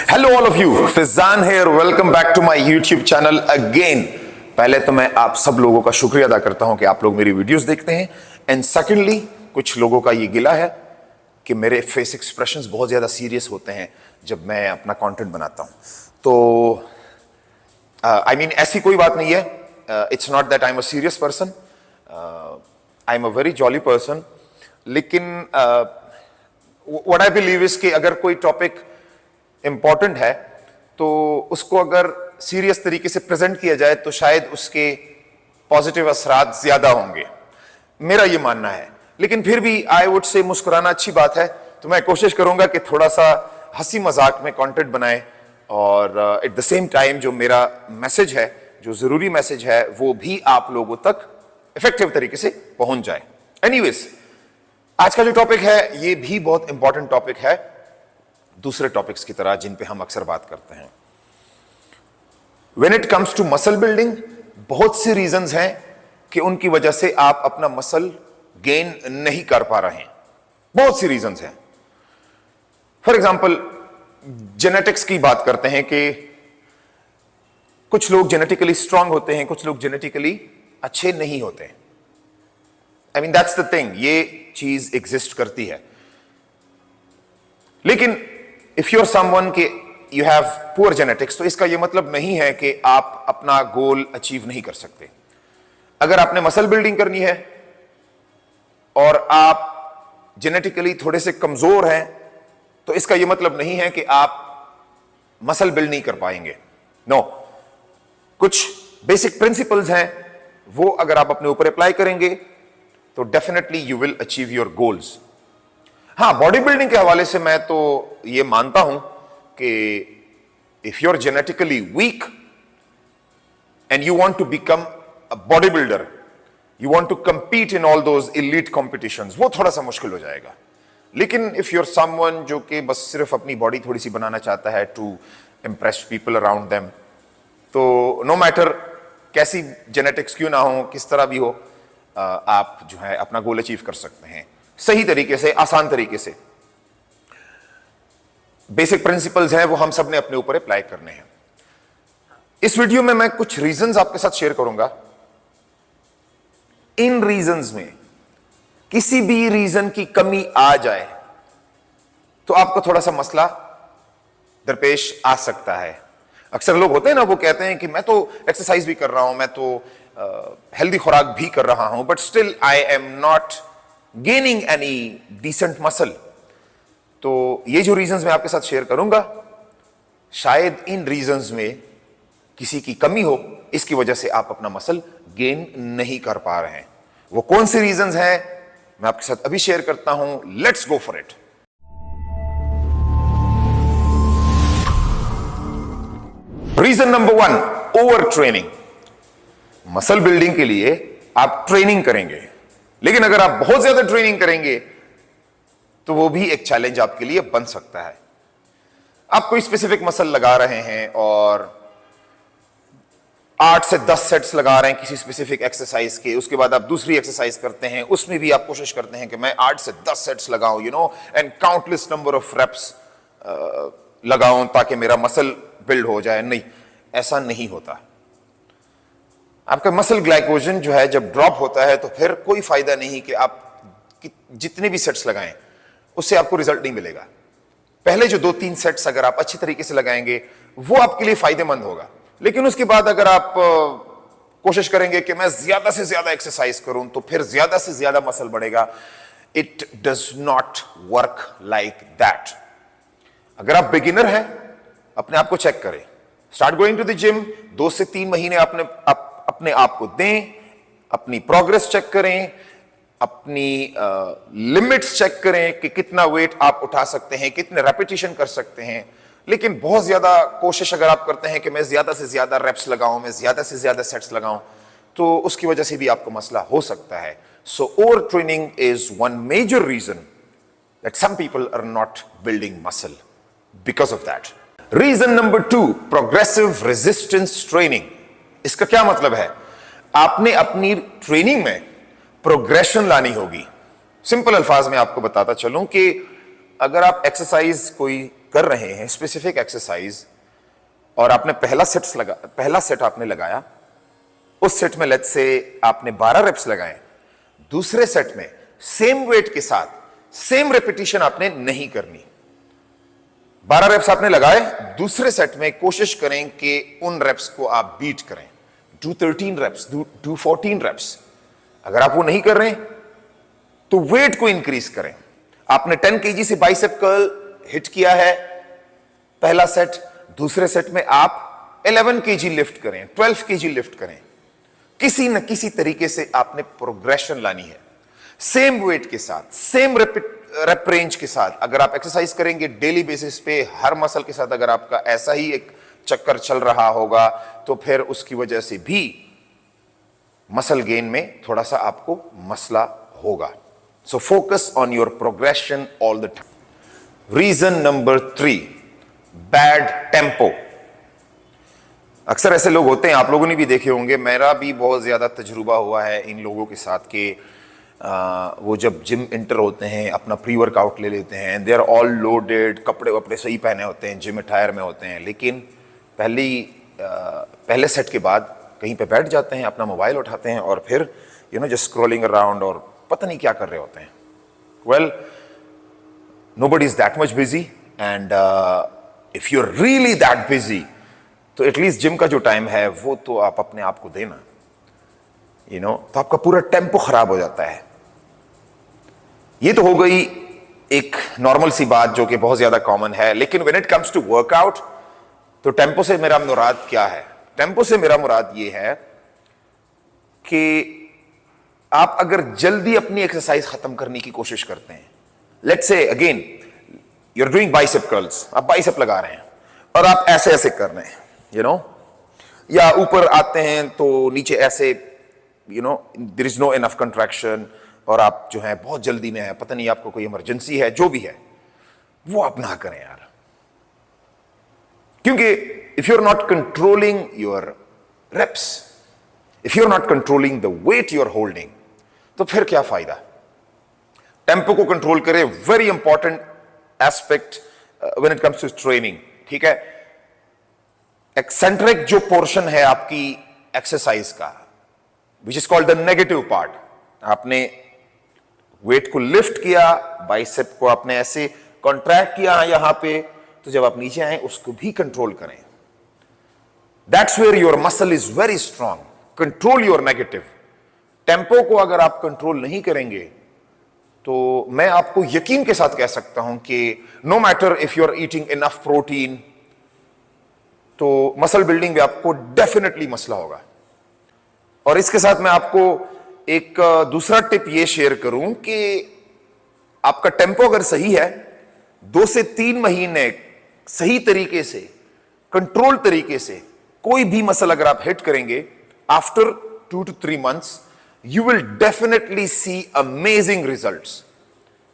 Hello all of you, Faizan here, welcome back to my YouTube channel again. पहले तो मैं आप सब लोगों का शुक्रिया अदा करता हूं कि आप लोग मेरी वीडियोस देखते हैं, एंड सेकेंडली कुछ लोगों का ये गिला है कि मेरे फेस एक्सप्रेशंस बहुत ज़्यादा सीरियस होते हैं जब मैं अपना कंटेंट बनाता हूं। तो आई मीन ऐसी कोई बात नहीं है, it's not that I am a serious person, I am a very jolly person. लेकिन व्हाट आई बिलीव इज कि अगर कोई टॉपिक इंपॉर्टेंट है तो उसको अगर सीरियस तरीके से प्रेजेंट किया जाए तो शायद उसके पॉजिटिव असरात ज्यादा होंगे, मेरा ये मानना है। लेकिन फिर भी आई वुड से मुस्कुराना अच्छी बात है, तो मैं कोशिश करूंगा कि थोड़ा सा हंसी मजाक में कंटेंट बनाए और एट द सेम टाइम जो मेरा मैसेज है, जो जरूरी मैसेज है, वो भी आप लोगों तक इफेक्टिव तरीके से पहुंच जाए। एनीवेज, आज का जो टॉपिक है ये भी बहुत इंपॉर्टेंट टॉपिक है दूसरे टॉपिक्स की तरह जिन पे हम अक्सर बात करते हैं। When it comes to muscle building, बहुत सी रीजंस हैं कि उनकी वजह से आप अपना मसल गेन नहीं कर पा रहे हैं। बहुत सी रीजंस हैं। फॉर एग्जांपल, जेनेटिक्स की बात करते हैं कि कुछ लोग जेनेटिकली स्ट्रांग होते हैं, कुछ लोग जेनेटिकली अच्छे नहीं होते। I mean that's the thing, ये चीज एग्जिस्ट करती है। लेकिन इफ यू आर समवन के यू हैव पुअर जेनेटिक्स, तो इसका यह मतलब नहीं है कि आप अपना गोल अचीव नहीं कर सकते। अगर आपने मसल बिल्डिंग करनी है और आप जेनेटिकली थोड़े से कमजोर हैं, तो इसका यह मतलब नहीं है कि आप मसल बिल्ड नहीं कर पाएंगे। नो, कुछ बेसिक प्रिंसिपल्स हैं, वो अगर आप अपने ऊपर अप्लाई करेंगे तो definitely you will achieve your goals. हाँ, बॉडी बिल्डिंग के हवाले से मैं तो ये मानता हूं कि if you are genetically weak and you want to become a body builder, you want to compete in all those elite competitions, वो थोड़ा सा मुश्किल हो जाएगा। लेकिन इफ यू आर समवन जो कि बस सिर्फ अपनी बॉडी थोड़ी सी बनाना चाहता है to impress people around them, तो नो मैटर कैसी जेनेटिक्स क्यों ना हो, किस तरह भी हो, आप जो है अपना गोल अचीव कर सकते हैं सही तरीके से, आसान तरीके से। बेसिक प्रिंसिपल्स हैं, वो हम सब ने अपने ऊपर अप्लाई करने हैं। इस वीडियो में मैं कुछ रीजंस आपके साथ शेयर करूंगा। इन रीजंस में किसी भी रीजन की कमी आ जाए तो आपको थोड़ा सा मसला दरपेश आ सकता है। अक्सर लोग होते हैं ना, वो कहते हैं कि मैं तो एक्सरसाइज भी कर रहा हूं, मैं तो हेल्दी खुराक भी कर रहा हूं, but still I am not gaining any decent muscle. तो ये जो रीजंस मैं आपके साथ शेयर करूंगा, शायद इन रीजंस में किसी की कमी हो, इसकी वजह से आप अपना मसल गेन नहीं कर पा रहे हैं। वो कौन सी रीजंस हैं मैं आपके साथ अभी शेयर करता हूं। Let's go for it. Reason number 1, over training. Muscle building के लिए आप ट्रेनिंग करेंगे, लेकिन अगर आप बहुत ज्यादा ट्रेनिंग करेंगे तो वो भी एक चैलेंज आपके लिए बन सकता है। आप कोई स्पेसिफिक मसल लगा रहे हैं और 8 से 10 सेट्स लगा रहे हैं किसी स्पेसिफिक एक्सरसाइज के, उसके बाद आप दूसरी एक्सरसाइज करते हैं, उसमें भी आप कोशिश करते हैं कि मैं 8 से 10 सेट्स लगाऊं, you know, and countless number of reps लगाऊं ताकि मेरा मसल बिल्ड हो जाए। नहीं, ऐसा नहीं होता। आपका मसल ग्लाइकोजन जो है जब ड्रॉप होता है तो फिर कोई फायदा नहीं कि आप जितने भी सेट्स लगाएं, उससे आपको रिजल्ट नहीं मिलेगा। पहले जो 2-3 सेट्स अगर आप अच्छी तरीके से लगाएंगे वो आपके लिए फायदेमंद होगा, लेकिन उसके बाद अगर आप कोशिश करेंगे कि मैं ज्यादा से ज्यादा एक्सरसाइज करूं तो फिर ज्यादा से ज्यादा मसल बढ़ेगा। It does not work like that. अगर आप बिगिनर हैं, अपने आप को चेक करें, start going to the gym, 2 से 3 महीने अपने आप को दें, अपनी प्रोग्रेस चेक करें, अपनी लिमिट्स चेक करें कि कितना वेट आप उठा सकते हैं, कितने रेपिटेशन कर सकते हैं। लेकिन बहुत ज्यादा कोशिश अगर आप करते हैं कि मैं ज्यादा से ज्यादा रेप्स लगाऊं, मैं ज्यादा से ज्यादा सेट्स लगाऊं, तो उसकी वजह से भी आपको मसला हो सकता है। So over training is one major reason that some people are not building muscle because of that. Reason number 2, progressive resistance training. इसका क्या मतलब है? आपने अपनी ट्रेनिंग में प्रोग्रेशन लानी होगी। सिंपल अल्फाज में आपको बताता चलूं कि अगर आप एक्सरसाइज कोई कर रहे हैं, स्पेसिफिक एक्सरसाइज, और आपने पहला सेट आपने लगाया, उस सेट में लेट्स से आपने 12 रेप्स लगाए, दूसरे सेट में सेम वेट के साथ सेम रेपिटेशन आपने नहीं करनी। 12 रेप्स आपने लगाए, दूसरे सेट में कोशिश करें कि उन रेप्स को आप बीट करें। Do 13 reps, do 14 reps. अगर आप वो नहीं कर रहे तो वेट को इंक्रीज करें। आपने 10 केजी से बाइसेप कर्ल हिट किया है पहला सेट, दूसरे सेट में आप 11 केजी लिफ्ट करें, 12 केजी लिफ्ट करें। किसी न किसी तरीके से आपने प्रोग्रेशन लानी है, सेम वेट के साथ, सेम रेप रेंज के साथ। अगर आप एक्सरसाइज करेंगे डेली बेसिस पे हर मसल के साथ, अगर आपका ऐसा ही एक चक्कर चल रहा होगा तो फिर उसकी वजह से भी मसल गेन में थोड़ा सा आपको मसला होगा। So focus on your progression all the time. Reason number 3, bad tempo. अक्सर ऐसे लोग होते हैं, आप लोगों ने भी देखे होंगे, मेरा भी बहुत ज्यादा तजुर्बा हुआ है इन लोगों के साथ के वो जब जिम इंटर होते हैं, अपना प्री वर्कआउट ले लेते हैं, दे आर ऑल लोडेड, कपड़े वपड़े सही पहने होते हैं, जिम अटायर में होते हैं, लेकिन पहले सेट के बाद कहीं पे बैठ जाते हैं, अपना मोबाइल उठाते हैं और फिर जस्ट स्क्रॉलिंग अराउंड और पता नहीं क्या कर रहे होते हैं। Well, nobody is that much busy, and if you are really that busy तो एटलीस्ट जिम का जो टाइम है वो तो आप अपने आप को देना, तो आपका पूरा टेम्पो खराब हो जाता है। ये तो हो गई एक नॉर्मल सी बात जो कि बहुत ज्यादा कॉमन है, लेकिन when it comes to workout तो टेम्पो से मेरा मुराद क्या है? टेम्पो से मेरा मुराद ये है कि आप अगर जल्दी अपनी एक्सरसाइज खत्म करने की कोशिश करते हैं, let's say again you are doing bicep curls, आप बाइसेप लगा रहे हैं और आप ऐसे ऐसे कर रहे हैं, या ऊपर आते हैं तो नीचे ऐसे, there is no enough contraction, और आप जो है बहुत जल्दी में है, पता नहीं आपको कोई इमरजेंसी है, जो भी है वो आप ना करें यार। क्योंकि if you are not controlling your reps, if you are not controlling the weight you are holding, तो फिर क्या फायदा? टेम्पो को कंट्रोल करें, very important aspect when it comes to training, ठीक है। एक्सेंट्रिक जो पोर्शन है आपकी एक्सरसाइज का, which is called the negative part, आपने वेट को लिफ्ट किया, बाइसेप को आपने ऐसे कॉन्ट्रैक्ट किया यहां पे, तो जब आप नीचे आए उसको भी कंट्रोल करें। That's where your muscle is very strong. Control your negative. Tempo को अगर आप कंट्रोल नहीं करेंगे तो मैं आपको यकीन के साथ कह सकता हूं कि no matter if you are eating enough protein, तो मसल बिल्डिंग में आपको डेफिनेटली मसला होगा। और इसके साथ मैं आपको एक दूसरा टिप ये शेयर करूं कि आपका टेम्पो अगर सही है, 2 से 3 महीने सही तरीके से, कंट्रोल तरीके से कोई भी मसल अगर आप हिट करेंगे, after 2 to 3 months you will definitely see amazing results.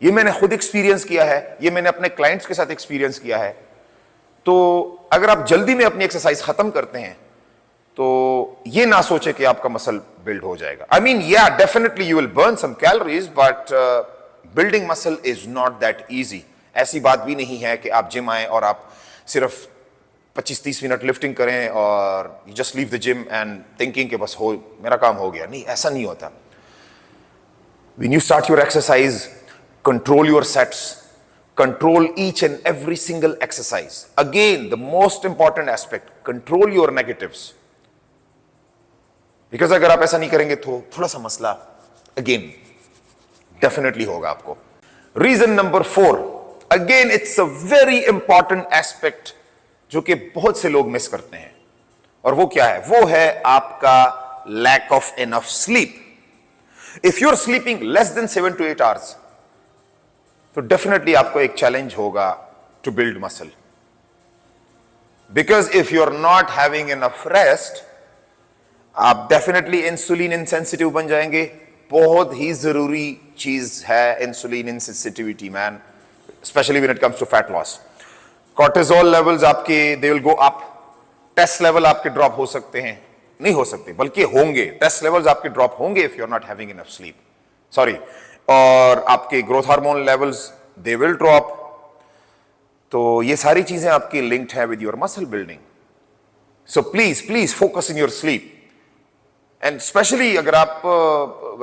ये मैंने खुद एक्सपीरियंस किया है, ये मैंने अपने क्लाइंट्स के साथ एक्सपीरियंस किया है। तो अगर आप जल्दी में अपनी एक्सरसाइज खत्म करते हैं तो ये ना सोचे कि आपका मसल बिल्ड हो जाएगा। आई मीन या definitely you will burn some calories, but building muscle is not that easy. ऐसी बात भी नहीं है कि आप जिम आए और आप सिर्फ 25-30 मिनट लिफ्टिंग करें और you just leave the gym and thinking कि बस हो, मेरा काम हो गया। नहीं, ऐसा नहीं होता। When you start your exercise, control your sets, control each and every single exercise. Again, the most important aspect, control your negatives. Because अगर आप ऐसा नहीं करेंगे तो थोड़ा सा मसला again definitely होगा आपको। Reason number 4, again it's a very important aspect जो कि बहुत से लोग मिस करते हैं, और वो क्या है? वो है आपका lack of enough sleep. If you're sleeping less than 7 to 8 hours, तो डेफिनेटली आपको एक चैलेंज होगा to build muscle, because if you are not having enough rest, आप डेफिनेटली इंसुलिन इनसेंसिटिव बन जाएंगे। बहुत ही जरूरी चीज है insulin insensitivity man, specially when it comes to fat loss. Cortisol levels आपके they will go up, test level आपके ड्रॉप हो सकते हैं, नहीं हो सकते बल्कि होंगे, टेस्ट लेवल्स आपके ड्रॉप होंगे if you are not having enough sleep, sorry. और आपके growth hormone levels they will drop, तो ये सारी चीजें आपकी लिंक्ड है with your muscle building. So please please focus in your sleep. And specially अगर आप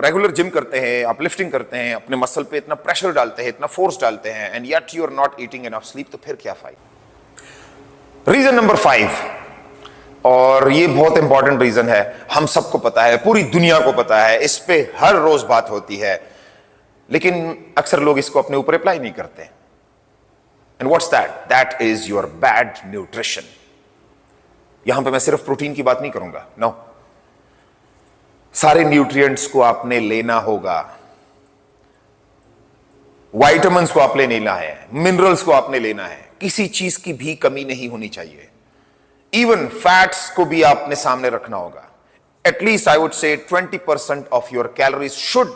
रेगुलर जिम करते हैं, आप लिफ्टिंग करते हैं, अपने मसल पे इतना प्रेशर डालते हैं, इतना फोर्स डालते हैं, and yet you are not eating enough sleep, तो फिर क्या फायदा. रीजन नंबर 5, और ये बहुत इंपॉर्टेंट रीजन है, हम सबको पता है, पूरी दुनिया को पता है, इस पे हर रोज बात होती है, लेकिन अक्सर लोग इसको अपने ऊपर अप्लाई नहीं करते. And what's that? That is your bad nutrition. यहां पे मैं सिर्फ प्रोटीन की बात नहीं करूंगा, नो. सारे न्यूट्रिएंट्स को आपने लेना होगा. विटामिन्स को आपने लेना है, मिनरल्स को आपने लेना है, किसी चीज की भी कमी नहीं होनी चाहिए. इवन फैट्स को भी आपने सामने रखना होगा. At least I would say 20% of your calories should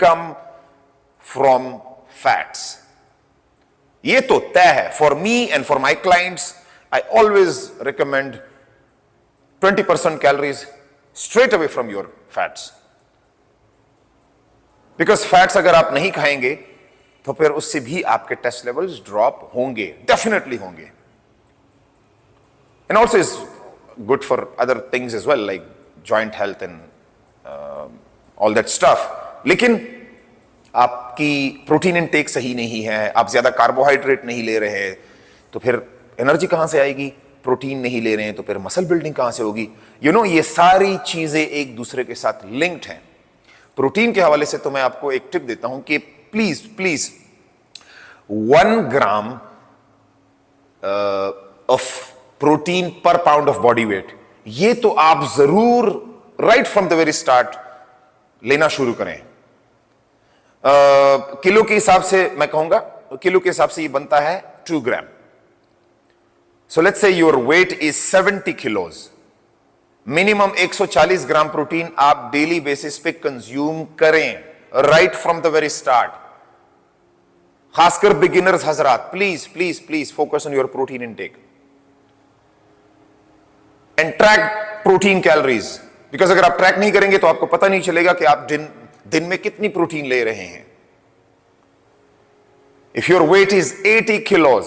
come from fats. ये तो तय है. For me and for my clients I always recommend 20% calories straight away from your fats, because fats अगर आप नहीं खाएंगे तो फिर उससे भी आपके टेस्ट लेवल्स ड्रॉप होंगे, डेफिनेटली होंगे. And also is good for other things as well, like joint health and all that stuff. लेकिन आपकी प्रोटीन इनटेक सही नहीं है, आप ज्यादा कार्बोहाइड्रेट नहीं ले रहे हैं, तो फिर एनर्जी कहां से आएगी? प्रोटीन नहीं ले रहे हैं तो फिर मसल बिल्डिंग कहां से होगी? ये सारी चीजें एक दूसरे के साथ लिंक्ड हैं. प्रोटीन के हवाले से तो मैं आपको एक टिप देता हूं कि please please 1 gram of protein पर पाउंड ऑफ बॉडी वेट, ये तो आप जरूर right from the very start लेना शुरू करें. किलो के हिसाब से मैं कहूंगा, किलो के हिसाब से ये बनता है 2 ग्राम. So let's say your weight is 70 kilos. Minimum 140 gram protein आप डेली बेसिस पे कंज्यूम करें, right from the very start. खासकर बिगिनर्स हजरात, please please please focus on your protein intake and track protein calories. Because अगर आप track नहीं करेंगे तो आपको पता नहीं चलेगा कि आप दिन में कितनी प्रोटीन ले रहे हैं. If your weight is 80 kilos,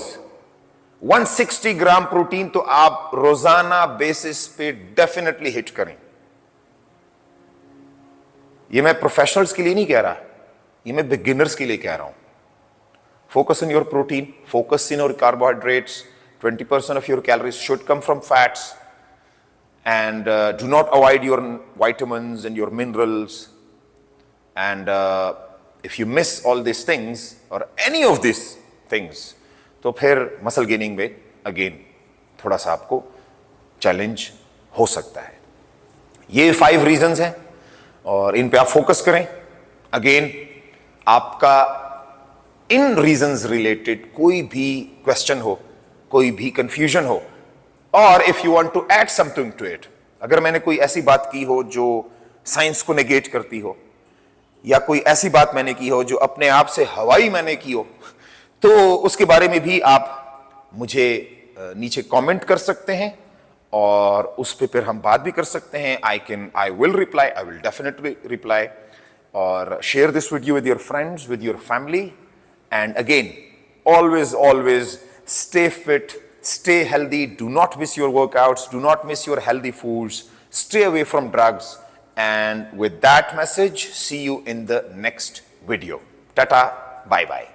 160 gram protein तो आप रोजाना बेसिस पे डेफिनेटली हिट करें. ये मैं प्रोफेशनल्स के लिए नहीं कह रहा, ये मैं बिगिनर्स के लिए कह रहा हूं. Focus on your protein, focus in your carbohydrates. 20% of your calories should come from fats, and do not avoid your vitamins and your minerals. And if you miss all these things or any of these things, तो फिर muscle gaining में again थोड़ा सा आपको challenge हो सकता है. ये 5 रीजंस हैं और इन पे आप फोकस करें. अगेन आपका इन रीजंस रिलेटेड कोई भी क्वेश्चन हो, कोई भी कंफ्यूजन हो, और if you want to add something to it, अगर मैंने कोई ऐसी बात की हो जो साइंस को नेगेट करती हो, या कोई ऐसी बात मैंने की हो जो अपने आप से हवाई मैंने की हो, तो उसके बारे में भी आप मुझे नीचे कमेंट कर सकते हैं और उस पे फिर हम बात भी कर सकते हैं. I will reply, I will definitely reply. और share this video with your friends, with your family. And again always stay fit, stay healthy, do not miss your workouts, do not miss your healthy foods, stay away from drugs. And with that message, see you in the next video. Tata, bye bye.